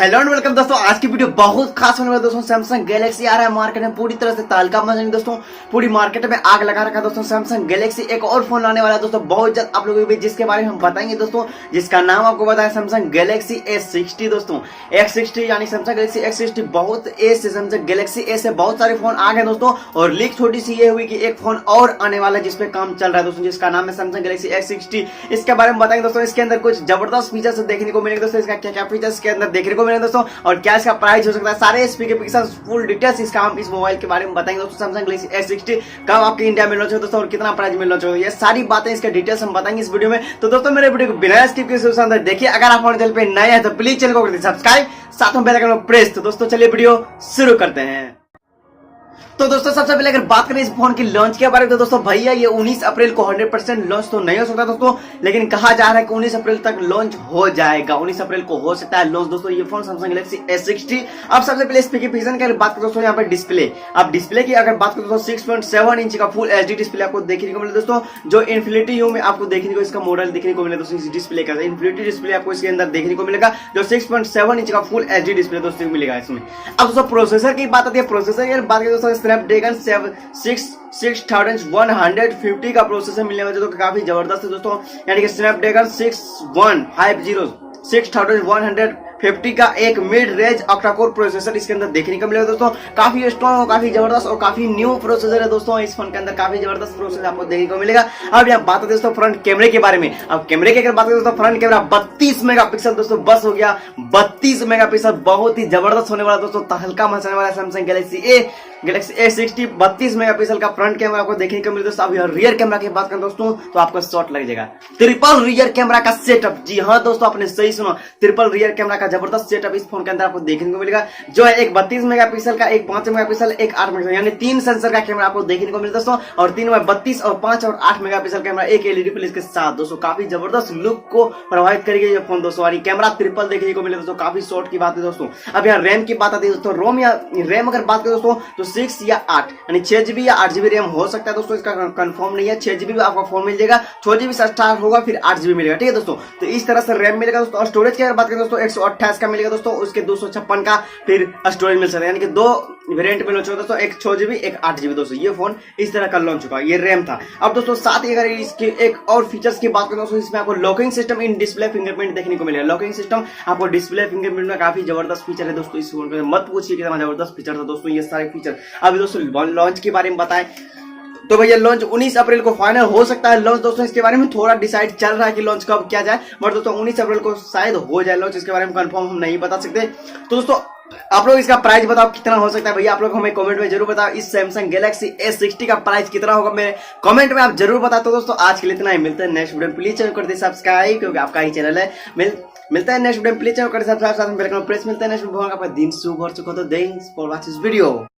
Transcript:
Hello and welcome दोस्तों। आज की वीडियो बहुत खास होने वाली दोस्तों। सैमसंग गैलेक्सी आ रहा है मार्केट में, पूरी तरह से तालका मचाएंगे दोस्तों। पूरी मार्केट में आग लगा रखा है दोस्तों। सैमसंग गैलेक्सी एक और फोन लाने वाला है दोस्तों बहुत जल्द आप लोगों को भी, जिसके बारे में हम बताएंगे दोस्तों, जिसका नाम आपको बताया सैमसंग गैलेक्सी A60 दोस्तों। A60 यानी सैमसंग गैलेक्सी A60 बहुत ए से सैमसंग गैलेक्सी ए से बहुत सारे फोन आ गए दोस्तों। और लीक छोटी सी ये हुई कि एक फोन और आने वाला है जिसपे काम चल रहा है दोस्तों, जिसका नाम है सैमसंग गैलेक्सी A60। इसके बारे में बताएंगे दोस्तों। इसके अंदर कुछ जबरदस्त फीचर्स देखने को मिलेंगे दोस्तों। इसका क्या क्या फीचर्स के अंदर देखने को मिलेंगे दोस्तों, और क्या इसका प्राइस हो सकता है, सारे स्पेसिफिकेशन फुल डिटेल्स इसका हम इस मोबाइल के बारे में बताएंगे दोस्तों। सैमसंग गैलेक्सी A60 कब आपके इंडिया में लॉन्च होगा दोस्तों, और कितना प्राइस में लॉन्च होगा, ये सारी बातें इसके डिटेल्स हम बताएंगे इस वीडियो में। तो दोस्तों मेरे वीडियो को बिना स्किप किए देखिए। अगर आप हमारे चैनल पे नए हैं तो प्लीज चैनल को कर दीजिए सब्सक्राइब, साथ में बेल आइकन को प्रेस। तो दोस्तों चलिए वीडियो शुरू करते हैं। तो दोस्तों सबसे पहले अगर बात करें इस फोन की लॉन्च के बारे में, तो दोस्तों भैया ये 19 अप्रैल को 100% लॉन्च तो नहीं हो सकता दोस्तों, लेकिन कहा जा रहा है कि 19 अप्रैल तक लॉन्च हो जाएगा। 19 अप्रैल को हो सकता है लॉन्च दोस्तों ये फोन सैमसंग गैलेक्सी A60। अब सबसे पहले स्पेसिफिकेशन की अगर बात करें दोस्तों, यहाँ पर डिस्प्ले, अब डिस्प्ले की अगर बात करें दोस्तों 6.7 इंच का फुल HD डिस्प्ले आपको देखने को मिले दोस्तों, जो इन्फिनिटी यू में आपको देखने को इसका मॉडल देखने को मिले दोस्तों। इस डिस्प्ले का इन्फिनिटी डिस्प्ले आपको इसके अंदर देखने को मिलेगा, जो 6.7 इंच का फुल HD डिस्प्ले दोस्तों मिलेगा इसमें। अब दोस्तों प्रोसेसर की बात आती है, प्रोसेसर की बात करें दोस्तों स्नैपड्रैगन 6150 का प्रोसेसर मिलने वाला जो तो काफी जबरदस्त है दोस्तों, यानी कि स्नैपड्रैगन 6150 का एक mid range octa core processor इसके अंदर देखने को मिलेगा दोस्तों। काफी स्ट्रॉन्ग, काफी जबरदस्त और काफी न्यू प्रोसेसर है दोस्तों। इस फोन के अंदर काफी जबरदस्त प्रोसेसर आपको देखने को मिलेगा। अब यहाँ बात होती है दोस्तों फ्रंट कैमरे के बारे में। अब कैमरे की अगर बात करें दोस्तों, फ्रंट कैमरा 32 मेगापिक्सल दोस्तों, बस हो गया 32 मेगापिक्सल, बहुत ही जबरदस्त होने वाला दोस्तों, तहलका मचाने वाला सैमसंग गैलेक्सी A60 32 मेगापिक्सल का फ्रंट कैमरा आपको देखने को मिले दोस्तों। अब रियर कैमरा की बात करें दोस्तों तो आपको शॉट लग जाएगा, ट्रिपल रियर कैमरा का सेटअप। जी हाँ दोस्तों आपने सही सुना, ट्रिपल रियर कैमरा का जबरदस्त सेटअप इस फोन के अंदर आपको देखने को मिलेगा, जो है एक 32 मेगापिक्सल का, एक 5 मेगापिक्सल, एक 8 मेगापिक्सल, यानी 3 सेंसर का कैमरा आपको देखने को मिलेगा दोस्तों। और 3 में 32 और 5 और 8 मेगापिक्सल कैमरा, एक LED प्लेस के साथ दोस्तों, काफी जबरदस्त लुक को प्रभावित करेगी ये फोन दोस्तों। और कैमरा ट्रिपल देखने को मिले दोस्तों, काफी शॉर्ट की बात है दोस्तों। अब यहाँ रैम की बात आती है दोस्तों, रोम या रैम अगर बात करें दोस्तों तो 6 या 8 यानी 6GB या 8GB रैम हो सकता है दोस्तों, इसका कंफर्म नहीं है। 6GB भी आपका फोन मिल जाएगा, 4GB से स्टार्ट होगा, फिर 8GB मिलेगा, ठीक है दोस्तों। तो इस तरह से रैम मिलेगा दोस्तों। और स्टोरेज की अगर बात करें दोस्तों 128 का मिलेगा दोस्तों, उसके 256 का फिर स्टोरेज मिल सकता है, यानी कि 2 वेरिएंट में लॉन्च होगा दोस्तों, एक 6GB एक 8GB दोस्तों। ये फोन इस तरह का लॉन्च होगा, ये रैम था। अब दोस्तों साथ ही अगर इसके एक और फीचर्स की बात करें दोस्तों, इसमें आपको locking system in display fingerprint देखने को मिलेगा। लॉकिंग सिस्टम आपको डिस्प्ले फिंगरप्रिंट में काफी जबरदस्त फीचर है दोस्तों इस फोन में, मत पूछिए कितना जबरदस्त फीचर था दोस्तों ये सारे फीचर। अभी दोस्तों लॉन्च के बारे में बताएं तो भैया लॉन्च 19 अप्रैल को फाइनल हो सकता है लॉन्च दोस्तों। इसके बारे में थोड़ा डिसाइड चल रहा है कि लॉन्च कब किया जाए, बट दोस्तों 19 अप्रैल को शायद हो जाए लॉन्च, इसके बारे में कंफर्म हम नहीं बता सकते। तो दोस्तों आप लोग इसका प्राइस बताओ कितना हो सकता है भैया, आप लोग हमें कमेंट में जरूर बताओ इस सैमसंग गैलेक्सी A60 का प्राइस कितना होगा, मेरे कमेंट में आप जरूर बताते हो दोस्तों। आज के लिए इतना ही, मिलते हैं नेक्स्ट वीडियो। प्लीज चैनल कर दे सब्सक्राइब, क्योंकि आपका ही चैनल है। मिलता है नेक्स्ट वीडियो, प्लीज चैनल कर दे सब्सक्राइब, साथ में बेल आइकन प्रेस। मिलता है नेक्स्ट वीडियो, आपका दिन शुभ और सुख हो। तो thanks for watching this video.